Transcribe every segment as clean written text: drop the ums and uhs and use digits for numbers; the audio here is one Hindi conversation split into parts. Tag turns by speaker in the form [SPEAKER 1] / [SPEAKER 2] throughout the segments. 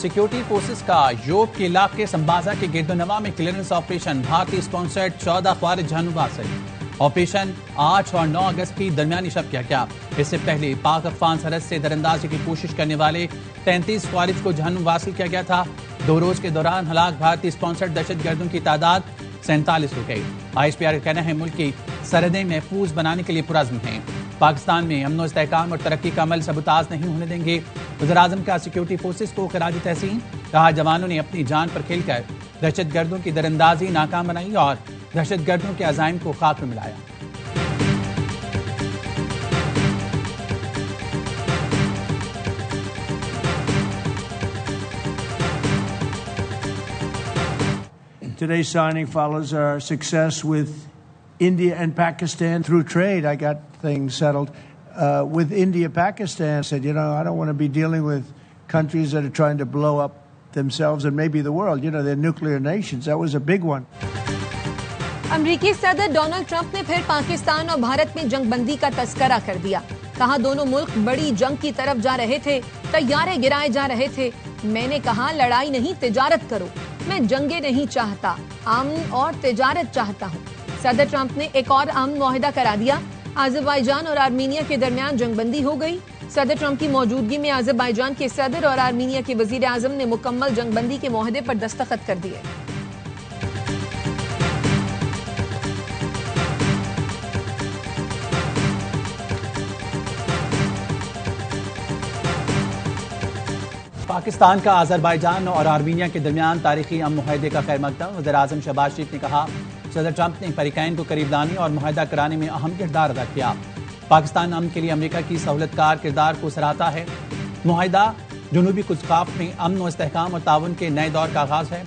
[SPEAKER 1] सिक्योरिटी फोर्सेस का योग के इलाके संबाजा के गिरदोनवा में क्लियरेंस ऑपरेशन, भारतीय स्पॉन्सर्ड 14 ख्वारिज जानू हासिल। ऑपरेशन 8 और 9 अगस्त की दरमियानी शब किया गया। इससे पहले पाक अफगान सरहद से दरअंदाजी की कोशिश करने वाले 33 ख्वारिज को जहन्नुम हासिल किया गया था। 2 रोज के दौरान हलाक भारतीय स्पॉन्सर्ड दहशतगर्दों की तादाद 47 हो गई। ISPR का कहना है मुल्क की सरहदें महफूज बनाने के लिए पुरज़्म हैं। पाकिस्तान में अमन इस्तेहकाम और तरक्की का अमल सबूताज नहीं होने देंगे। वज़ीर-ए-आज़म का सिक्योरिटी फोर्सेस को खराज तहसीन, कहा जवानों ने अपनी जान पर खेलकर दहशतगर्दों की दरअंदाजी नाकाम बनाई और दहशतगर्दों के अज़ाइम को खाक में मिलाया।
[SPEAKER 2] Today's signing follows our success with India and Pakistan through trade. I got things settled with India, Pakistan. I said, I don't want to be dealing with countries that are trying to blow up themselves and maybe the world. They're nuclear nations. That was a big one.
[SPEAKER 3] अमरीकी सदर डोनाल्ड ट्रंप ने फिर पाकिस्तान और भारत में जंगबंदी का तस्करा कर दिया। कहा दोनों मुल्क बड़ी जंग की तरफ जा रहे थे, तैयारे गिराए जा रहे थे। मैंने कहा लड़ाई नहीं, तिजारत करो। मैं जंगे नहीं चाहता, अमन और तिजारत चाहता हूँ। सदर ट्रंप ने एक और अमन मुआहिदा करा दिया। अज़रबैजान और आर्मीनिया के दरमियान जंगबंदी हो गई। सदर ट्रंप की मौजूदगी में अज़रबैजान के सदर और आर्मीनिया के वजीर आज़म ने मुकम्मल जंगबंदी के मुआहदे पर दस्तखत कर दिए।
[SPEAKER 1] पाकिस्तान का अज़रबैजान और आर्मीनिया के दरमियान तारीखी अमन मुआहदे का खैर मकदम। वज़ीर-ए-आज़म शहबाज शरीफ ने कहा सदर ट्रंप ने फरीकैन को करीब लाने और मुआहदा कराने में अहम किरदार अदा किया। पाकिस्तान अमन के लिए अमेरिका की सहूलतकार किरदार को सराहता है। मुआहदा जनूबी कुछकाफ में अमन व इस्तेहकाम और ताउन के नए दौर का आगाज है।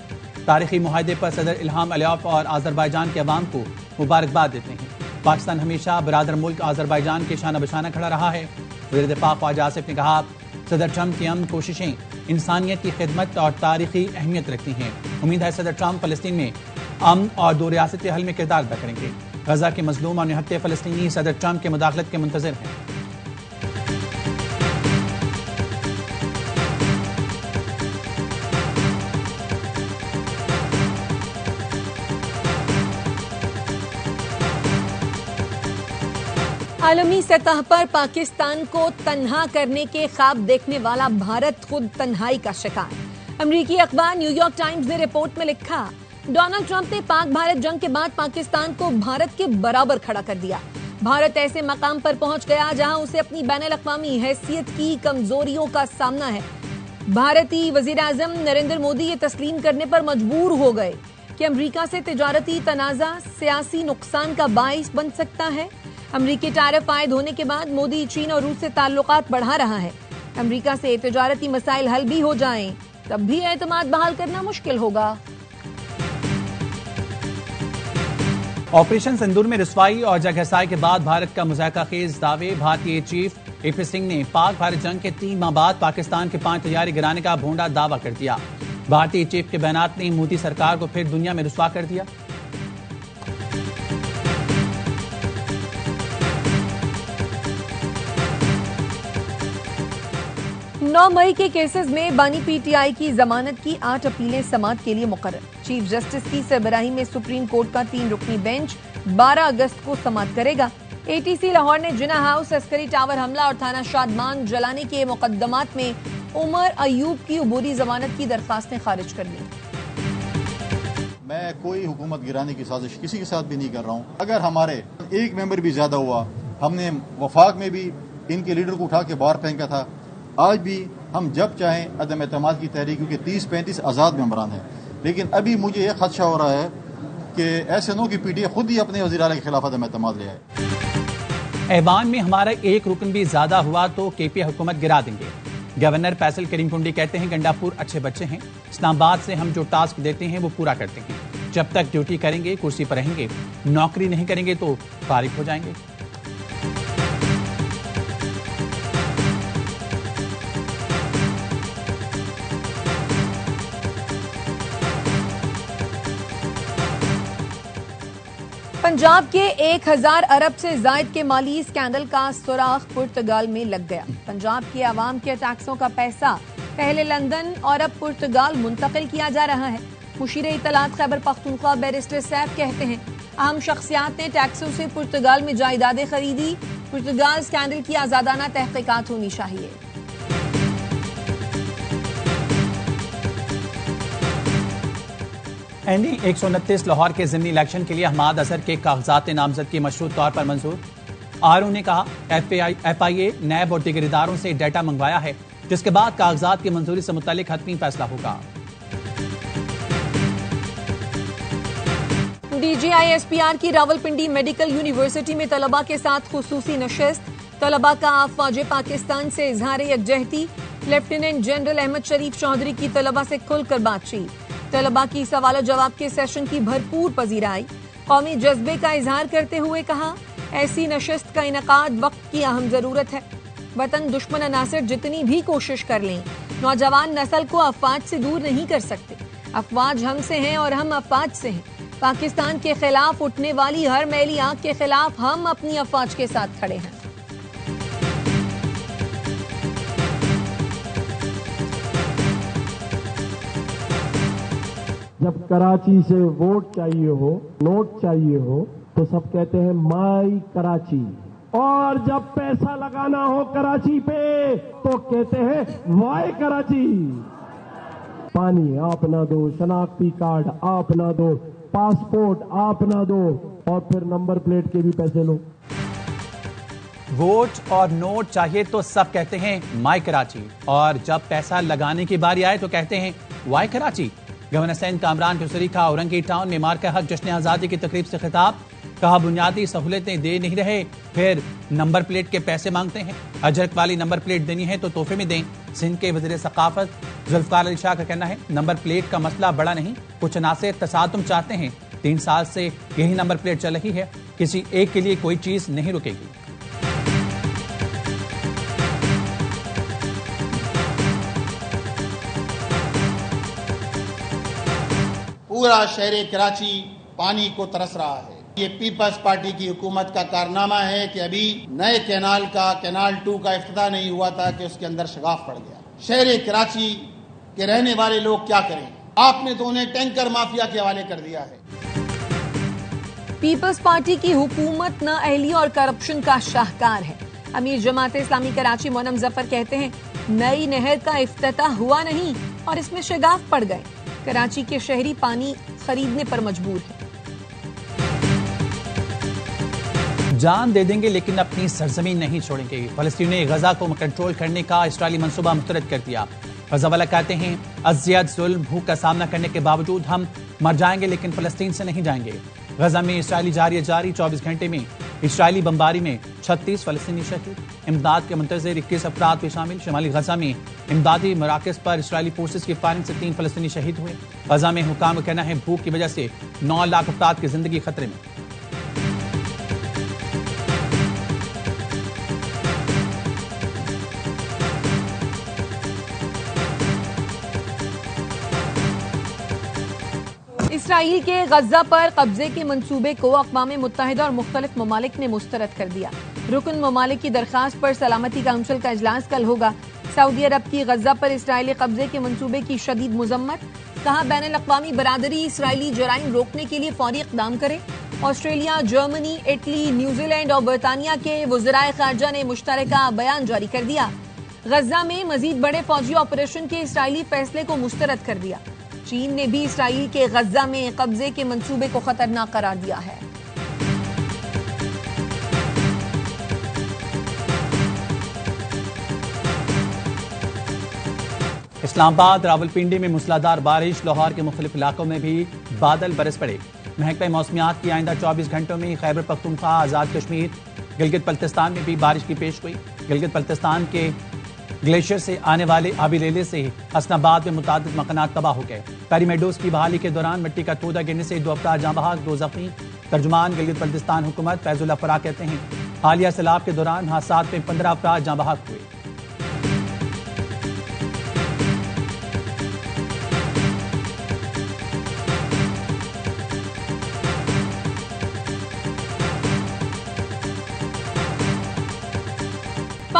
[SPEAKER 1] तारीखी मुआहदे पर सदर इल्हाम अलियव और अज़रबैजान के अवाम को मुबारकबाद देते हैं। पाकिस्तान हमेशा बरादर मुल्क अज़रबैजान के शाना बशाना खड़ा रहा है। वज़ीर दिफा ख्वाजा आसिफ ने कहा सदर ट्रंप की अमन कोशिशें इंसानियत की खिदमत और तारीखी अहमियत रखती हैं। उम्मीद है सदर ट्रंप फलस्तीन में अमन और 2 रियासती हल में किरदार अदा करेंगे। गजा के मजलूम और निहत्ते फलस्तीनी सदर ट्रंप के मुदाखलत के मुंतज़िर हैं।
[SPEAKER 3] 'आलमी सतह पर पाकिस्तान को तन्हा करने के ख्वाब देखने वाला भारत खुद तन्हाई का शिकार। अमरीकी अखबार न्यूयॉर्क टाइम्स ने रिपोर्ट में लिखा डोनाल्ड ट्रंप ने पाक भारत जंग के बाद पाकिस्तान को भारत के बराबर खड़ा कर दिया। भारत ऐसे मकाम पर पहुंच गया जहां उसे अपनी बैनुल-अक़वामी हैसियत की कमजोरियों का सामना है। भारतीय वज़ीर-ए-आज़म नरेंद्र मोदी ये तस्लीम करने पर मजबूर हो गए कि अमरीका से तिजारती तनाज़ा सियासी नुकसान का बाइस बन सकता है। अमरीकी टैरिफ आयद होने के बाद मोदी चीन और रूस से ताल्लुकात बढ़ा रहा है। अमरीका से तिजारती मसाइल हल भी हो जाएं, तब भी एतमाद बहाल करना मुश्किल होगा।
[SPEAKER 1] ऑपरेशन सिंदूर में रुसवाई और जगहसाई के बाद भारत का मुज़ाहिरा खेज दावे। भारतीय चीफ AP सिंह ने पाक भारत जंग के 3 माह बाद पाकिस्तान के 5 तैयारी गिराने का भोंडा दावा कर दिया। भारतीय चीफ के बयानात ने मोदी सरकार को फिर दुनिया में रुसवा कर दिया।
[SPEAKER 3] 9 मई के केसेस में बानी PTI की जमानत की 8 अपीलें समाअत के लिए मुकर्रर। चीफ जस्टिस की सरबराही में सुप्रीम कोर्ट का 3 रुकनी बेंच 12 अगस्त को समाअत करेगा। ATC लाहौर ने जिना हाउस, अस्करी टावर हमला और थाना शादमान जलाने के मुकदमात में उमर अयूब की अबूरी जमानत की दरखास्तें खारिज कर ली।
[SPEAKER 4] मैं कोई हुकूमत गिराने की साजिश किसी के साथ भी नहीं कर रहा हूँ। अगर हमारे एक मेंबर भी ज्यादा हुआ, हमने वफाक में भी इनके लीडर को उठा के बाहर फेंका था। आज भी हम जब चाहें अदम एतमाद की तहरीक, क्योंकि 30-35 आज़ाद मेंबरान हैं, लेकिन अभी मुझे यह खदशा हो रहा है कि ऐसे नो कि PTI खुद ही अपने वज़ीर आला के खिलाफ अदम एतमाद ले आए।
[SPEAKER 1] ऐवान में हमारा एक रुकन भी ज्यादा हुआ तो KPI हुकूमत गिरा देंगे। गवर्नर फैसल करीम कुंडी कहते हैं गंडापुर अच्छे बच्चे हैं, इस्लामाबाद से हम जो टास्क देते हैं वो पूरा करते हैं। जब तक ड्यूटी करेंगे कुर्सी पर रहेंगे, नौकरी नहीं करेंगे तो फारिग हो जाएंगे।
[SPEAKER 3] पंजाब के 1000 अरब से जायद के माली स्कैंडल का सुराख पुर्तगाल में लग गया। पंजाब के आवाम के टैक्सों का पैसा पहले लंदन और अब पुर्तगाल मुंतकिल किया जा रहा है। मुशीर इत्तलात खैबर पख्तूनख्वा बैरिस्टर सैफ कहते हैं, अहम शख्सियात ने टैक्सों से पुर्तगाल में जायदादें खरीदी। पुर्तगाल स्कैंडल की आजादाना तहकीकात होनी चाहिए।
[SPEAKER 1] एनडी 129 लाहौर के ज़िमनी इलेक्शन के लिए हमाद अजहर के कागजात नामजद की मशरूत तौर पर मंजूर। आरओ ने कहा FIA नैब और दीगर इदारों से डेटा मंगवाया है, जिसके बाद कागजात की मंजूरी से मुतालिक हतमी फैसला होगा।
[SPEAKER 3] DGISPR की रावलपिंडी मेडिकल यूनिवर्सिटी में तलबा के साथ खुसूसी नशिस्त। तलबा का अफवाज पाकिस्तान से इजहार यकजहती। लेफ्टिनेंट जनरल अहमद शरीफ चौधरी की तलबा से खुलकर बातचीत। तलबा की सवाल जवाब के सेशन की भरपूर पजीराई। कौमी जज्बे का इजहार करते हुए कहा, ऐसी नशिस्त का इनकाद वक्त की अहम जरूरत है। वतन दुश्मन अनासर जितनी भी कोशिश कर लें, नौजवान नस्ल को अफवाज से दूर नहीं कर सकते। अफवाज हमसे हैं और हम अफवाज से हैं। पाकिस्तान के खिलाफ उठने वाली हर मैली आंख के खिलाफ हम अपनी अफवाज के साथ खड़े हैं।
[SPEAKER 5] जब कराची से वोट चाहिए हो, नोट चाहिए हो, तो सब कहते हैं माई कराची, और जब पैसा लगाना हो कराची पे तो कहते हैं वाई कराची। पानी आप ना दो, शनाख्ती कार्ड आप ना दो, पासपोर्ट आप ना दो, और फिर नंबर प्लेट के भी पैसे लो।
[SPEAKER 1] वोट और नोट चाहिए तो सब कहते हैं माई कराची, और जब पैसा लगाने की बारी आए तो कहते हैं वाई कराची। गवर्नर सैन कामरान के शरीका औरंगी टाउन में मार्का हक जश्न आजादी की तकरीब से खिताब। कहा, बुनियादी सहूलतें दे नहीं रहे, फिर नंबर प्लेट के पैसे मांगते हैं। अजरक वाली नंबर प्लेट देनी है तो तोहफे में दें। सिंध के वज़ीर सकाफत जुल्फ़िकार अली शाह का कहना है, नंबर प्लेट का मसला बड़ा नहीं, कुछ अनासर तसादुम चाहते हैं। 3 साल से यही नंबर प्लेट चल रही है, किसी एक के लिए कोई चीज नहीं रुकेगी।
[SPEAKER 6] पूरा शहर कराची पानी को तरस रहा है। ये पीपल्स पार्टी की हुकूमत का कारनामा है कि अभी नए कैनाल 2 का इफ्तिताह नहीं हुआ था कि उसके अंदर शगाफ पड़ गया। शहर कराची के रहने वाले लोग क्या करें? आपने तो उन्हें टैंकर माफिया के हवाले कर दिया है।
[SPEAKER 3] पीपल्स पार्टी की हुकूमत नाअहली और करप्शन का शाहकार है। अमीर जमात इस्लामी कराची मोनम जफर कहते हैं, नई नहर का इफ्तिताह हुआ नहीं और इसमें शगाफ पड़ गए। कराची के शहरी पानी खरीदने पर मजबूर है।
[SPEAKER 1] जान दे देंगे लेकिन अपनी सरजमीन नहीं छोड़ेंगे। फलस्तीन ने गजा को कंट्रोल करने का इस्राएली मंसूबा मुस्तरद कर दिया। गजा वाला कहते हैं, अजियत, जुल्म, भूख का सामना करने के बावजूद हम मर जाएंगे लेकिन फलस्तीन से नहीं जाएंगे। गजा में इस्राएली जारी 24 घंटे में इस्राएली बमबारी में 36 फलस्तीनी शहीद। इमदाद के मुंतज़िर 21 अफराद भी शामिल। शुमाली गजा में इमदादी मराकज़ पर इस्राएली फोर्सेस की फायरिंग से 3 फलस्तीनी शहीद हुए। गजा में हुकाम का कहना है, भूख की वजह से 9 लाख अफराद की जिंदगी खतरे में।
[SPEAKER 3] इसराइल के गजा पर कब्जे के मंसूबे को अक़वाम मुत्तहिदा और मुख्तलिफ ममालिक ने मुस्तरद कर दिया। रुकन ममालिक की दरखास्त पर सलामती काउंसिल का इजलास कल होगा। सऊदी अरब की गजा पर इसराइली कब्जे के मंसूबे की शदीद मजम्मत। कहा, बैनुल अक़वामी बरादरी इसराइली जराइम रोकने के लिए फौरी इक़दाम करे। ऑस्ट्रेलिया, जर्मनी, इटली, न्यूजीलैंड और बरतानिया के वज़राए ख़ारजा ने मुश्तरका बयान जारी कर दिया। गजा में मजीद बड़े फौजी ऑपरेशन के इसराइली फैसले को मुस्तरद कर दिया। चीन ने भी इसराइल के गजा में कब्जे के मंसूबे को खतरनाक करार दिया है।
[SPEAKER 1] इस्लामाबाद, रावलपिंडी में मूसलाधार बारिश। लाहौर के मुख्तलिफ इलाकों में भी बादल बरस पड़े। महकमा मौसमियात की आइंदा 24 घंटों में खैबर पख्तूनख्वा, आज़ाद कश्मीर, गिलगित बल्तिस्तान में भी बारिश की पेश गोई। गिलगित बल्तिस्तान के ग्लेशियर से आने वाले आबी लेले से हसनाबाद में मुतादिद मकानात तबाह हो गए। पैरी मेडोज की बहाली के दौरान मिट्टी का तोदा गिरने से 2 अफराद जाँ बहक, 2 जख्मी। तर्जुमान गिलगित बल्तिस्तान हुकूमत फैजुल्लाह फराह कहते हैं, हालिया सैलाब के दौरान हादसात में 15 अफराद जाँ बहक हुए।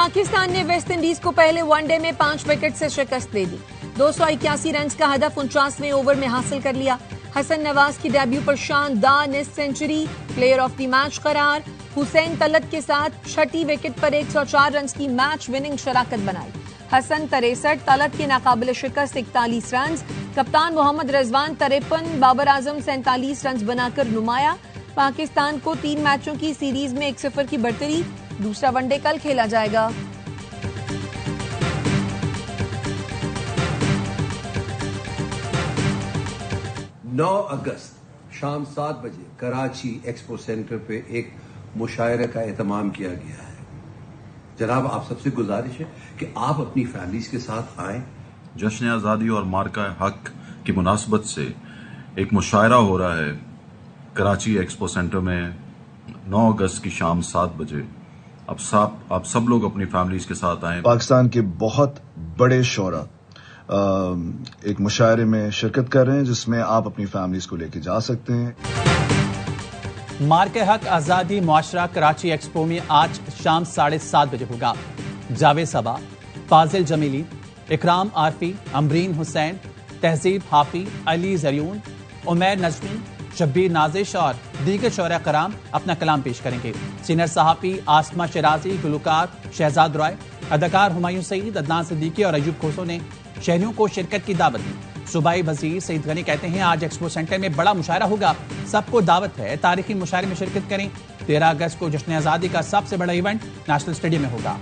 [SPEAKER 3] पाकिस्तान ने वेस्ट इंडीज को पहले वनडे में 5 विकेट से शिकस्त दे दी। 281 रन का हदफ 49वें ओवर में हासिल कर लिया। हसन नवाज की डेब्यू पर शानदार निस्फ century, player of the match करार। हुसैन तलत के साथ छठी विकेट पर 104 रन की मैच विनिंग शराकत बनाई। हसन 63, तलत के नाकाबिल शिकस्त 41 रन। कप्तान मोहम्मद रिजवान 53, बाबर आजम 47 रन बनाकर नुमाया। पाकिस्तान को 3 मैचों की सीरीज में 1-0 की बढ़तरी। दूसरा वनडे कल खेला जाएगा।
[SPEAKER 7] 9 अगस्त शाम 7 बजे कराची एक्सपो सेंटर पे एक मुशायरे का एहतमाम किया गया है। जनाब, आप सबसे गुजारिश है कि आप अपनी फैमिलीज के साथ आएं।
[SPEAKER 8] जश्न आज़ादी और मार्का हक की मुनासबत से एक मुशायरा हो रहा है कराची एक्सपो सेंटर में 9 अगस्त की शाम 7 बजे। आप सब लोग अपनी फैमिलीज के साथ आएं।
[SPEAKER 9] पाकिस्तान के बहुत बड़े शोरा एक मुशायरे में शिरकत कर रहे हैं जिसमें आप अपनी फैमिलीज को लेके जा सकते हैं।
[SPEAKER 1] मार्के हक आजादी मुआशरा कराची एक्सपो में आज शाम 7:30 बजे होगा। जावेद सबा, फाजिल जमीली, इकराम आरफी, अमरीन हुसैन, तहजीब हाफी, अली जरियून, उमैर नजमी, शब्बीर नाजिश और दीगर शोरा कराम अपना कलाम पेश करेंगे। सीनियर सहाफी आसमा शराजी, गुलकार शहजाद रॉय, अदाकार हुमायूं सईद, अदनान सिद्दीकी और अयूब खोसो ने शहरियों को शिरकत की दावत दी। सूबाई वजीर सईद गनी कहते हैं आज एक्सपो सेंटर में बड़ा मुशायरा होगा, सबको दावत है तारीखी मुशायरे में शिरकत करें। 13 अगस्त को जश्न आज़ादी का सबसे बड़ा इवेंट नेशनल स्टेडियम में होगा।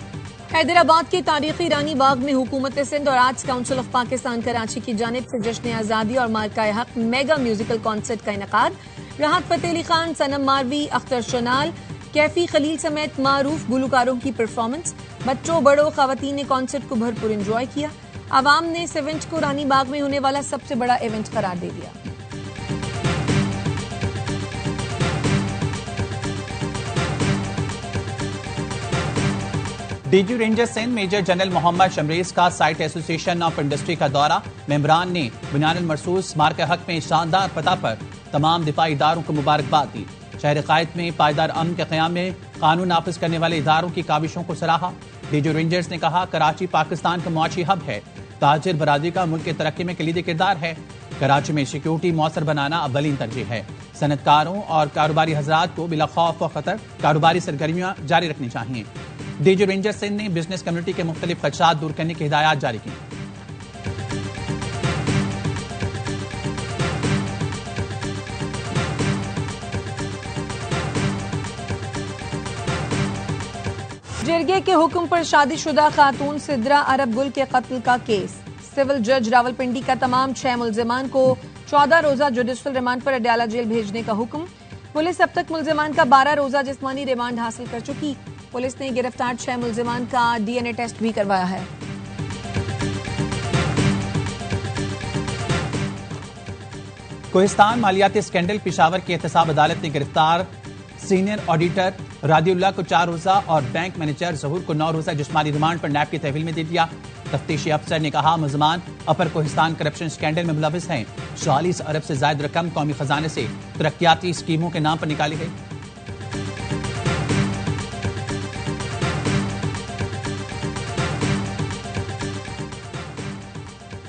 [SPEAKER 3] हैदराबाद के तारीखी रानी बाग में हुकूमत सिंध और arts council of Pakistan Karachi की जानिब से जश्न आज़ादी और मार्का हक मेगा म्यूजिकल कॉन्सर्ट का इनेकाद। राहत फतेह अली खान, सनम मारवी, अख्तर शनाल, कैफी खलील समेत मारूफ गुलकारों की परफॉर्मेंस। बच्चों बड़ों खवातीन ने कॉन्सर्ट को भरपूर एंजॉय किया। आवाम ने इस इवेंट को रानी बाग में होने वाला सबसे बड़ा इवेंट करार दे दिया।
[SPEAKER 1] DG ranger Sindh major general Mohammad Shamrez का साइट एसोसिएशन ऑफ इंडस्ट्री का दौरा। मेंबरान ने बुनियानुल मरसूस मार्का हक में शानदार फतह पर तमाम दिफाई इदारों को मुबारकबाद दी। शहर कायद में पायदार अमन के क़याम में कानून नाफिज करने वाले इदारों की काविशों को सराहा। डीजी रेंजर्स ने कहा कराची पाकिस्तान का मुआशी हब है, ताजिर बरादरी का मुल्क की तरक्की में कलीदी किरदार है। कराची में सिक्योरिटी मौसर बनाना अव्वलीन तरजीह है। सनतकारों और कारोबारी हजरात को बिला खौफ व खतर कारोबारी सरगर्मियां जारी रखनी चाहिए। डीजी रेंजर सिंध ने बिजनेस कम्युनिटी के मुख्तलिफ खदशात दूर करने की हिदायत जारी की।
[SPEAKER 3] जिरगे के हुक्म पर शादीशुदा खातून सिद्रा अरब गुल के कत्ल का केस। सिविल जज रावलपिंडी का तमाम 6 मुल्जिमान को 14 रोजा जुडिशल रिमांड पर अडयाला जेल भेजने का हुक्म। पुलिस अब तक मुल्जिमान का 12 रोजा जिस्मानी रिमांड हासिल कर चुकी। पुलिस ने गिरफ्तार 6 मुल्जिमान का DNA टेस्ट भी करवाया है।
[SPEAKER 1] कोहिस्तान मालियाती स्कैंडल पेशावर की एहतसाब अदालत ने गिरफ्तार सीनियर ऑडिटर रादिउल्लाह को 4 रोजा और बैंक मैनेजर जहूर को 9 रोजा जिस्मानी रिमांड पर नैब की तहवील में दे दिया। तफ्तीशी अफसर ने कहा मुल्जिमान अपर कोहिस्तान करप्शन स्कैंडल में मुलविस हैं। 40 अरब से ज्यादा रकम कौमी खजाने से तरक्याती स्कीमों के नाम पर निकाली गई।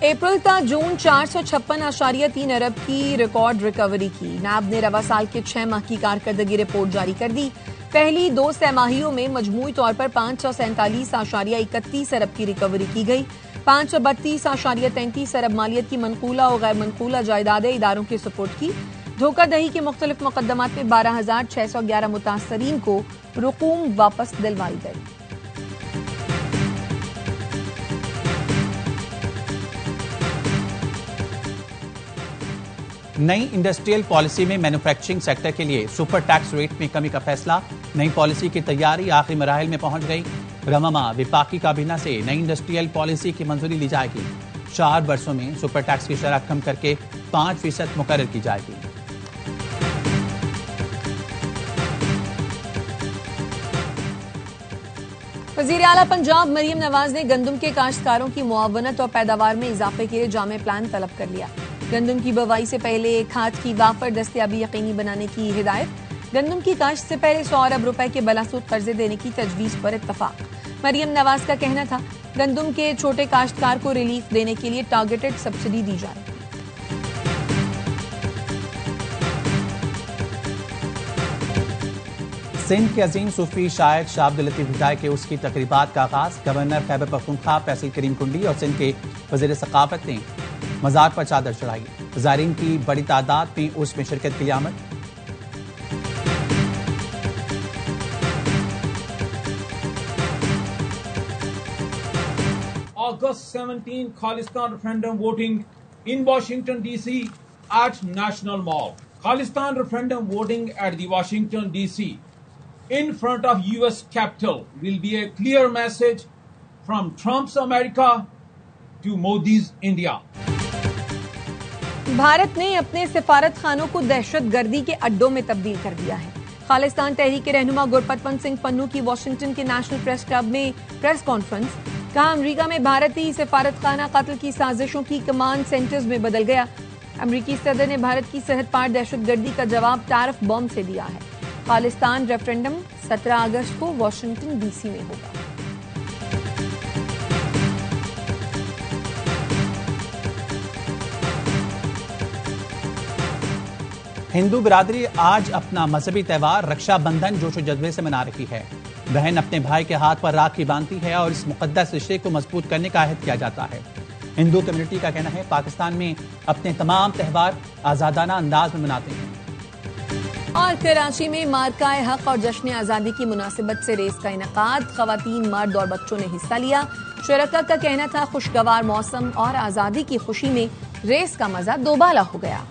[SPEAKER 3] अप्रैल ता जून 456.3 अरब की रिकॉर्ड रिकवरी की। नैब ने रवा साल के 6 माह की कारकर्दगी रिपोर्ट जारी कर दी। पहली 2 सहमाहियों में मजमूई तौर पर 547.31 अरब की रिकवरी की गई। 532.33 अरब मालियत की मनकूला और गैर मनकूला जायदादें इदारों के सपोर्ट की। धोखाधही के मुख्तलिफ मुकदमात में 12,611 मुतासरीन को रुकूम वापस दिलवाई गई।
[SPEAKER 1] नई इंडस्ट्रियल पॉलिसी में मैन्युफैक्चरिंग सेक्टर के लिए सुपर टैक्स रेट में कमी का फैसला। नई पॉलिसी की तैयारी आखिरी मराहिल में पहुंच गई। रममा विफाकी काबीना से नई इंडस्ट्रियल पॉलिसी की मंजूरी ली जाएगी। 4 वर्षों में सुपर टैक्स की शरह कम करके 5% मुकर्रर की जाएगी।
[SPEAKER 3] वज़ीर आला पंजाब मरियम नवाज ने गंदम के काश्तकारों की मुआवनत और पैदावार में इजाफे के लिए जामे प्लान तलब कर लिया। गंदम की बुवाई से पहले खाद की वाफर दस्तयाबी यकीनी बनाने की हिदायत। गंदम की काश्त से पहले 100 अरब रुपए के बलासूद कर्जे देने की तजवीज पर इत्तफाक। मरियम नवाज का कहना था गंदम के छोटे काश्तकार को रिलीफ देने के लिए टारगेटेड सब्सिडी दी जाए।
[SPEAKER 1] सिंध के अजीम सूफी शायर शाह अब्दुल लतीफ भुट्टाई के उसकी तकरीबात का आगाज गवर्नर खैबर पख्तूनख्वा फैसल करीम कुंडी और सिंध के वजीर सकाफत ने मज़ार पर चादर चढ़ाई। ज़ायरीन की बड़ी तादाद में उसमें शिरकत के लिए आमद।
[SPEAKER 10] August 17 Khalistan referendum voting in Washington DC at National Mall. Khalistan referendum voting at the Washington DC in front of US Capitol will be a clear message from Trump's America to Modi's India.
[SPEAKER 3] Bharat ने अपने सिफारत खानों को दहशतगर्दी के अड्डों में तब्दील कर दिया है। खालिस्तान तहरीक के रहनुमा गुरपतवंत सिंह पन्नू की वॉशिंगटन के नेशनल प्रेस क्लब में प्रेस कॉन्फ्रेंस। कहा अमेरिका में भारतीय सिफारत खाना कत्ल की साजिशों की कमांड सेंटर्स में बदल गया। अमेरिकी सदर ने भारत की सरहद पार दहशतगर्दी का जवाब टैरिफ बॉम्ब से दिया है। खालिस्तान रेफरेंडम 17 अगस्त को वॉशिंगटन डीसी में होगा।
[SPEAKER 1] हिंदू बिरादरी आज अपना मजहबी त्यौहार रक्षाबंधन जोशो जज्बे से मना रही है। बहन अपने भाई के हाथ पर राखी बांधती है और इस मुकद्दस रिश्ते को मजबूत करने का अहद किया जाता है। हिंदू कम्युनिटी का कहना है पाकिस्तान में अपने तमाम त्यौहार आजादाना अंदाज में मनाते हैं।
[SPEAKER 3] और कराची में मार्काए हक और जश्न आजादी की मुनासिबत से रेस का इनेकाद। खवातीन, मर्द और बच्चों ने हिस्सा लिया। शुरका का कहना था खुशगवार मौसम और आजादी की खुशी में रेस का मजा दोबाला हो गया।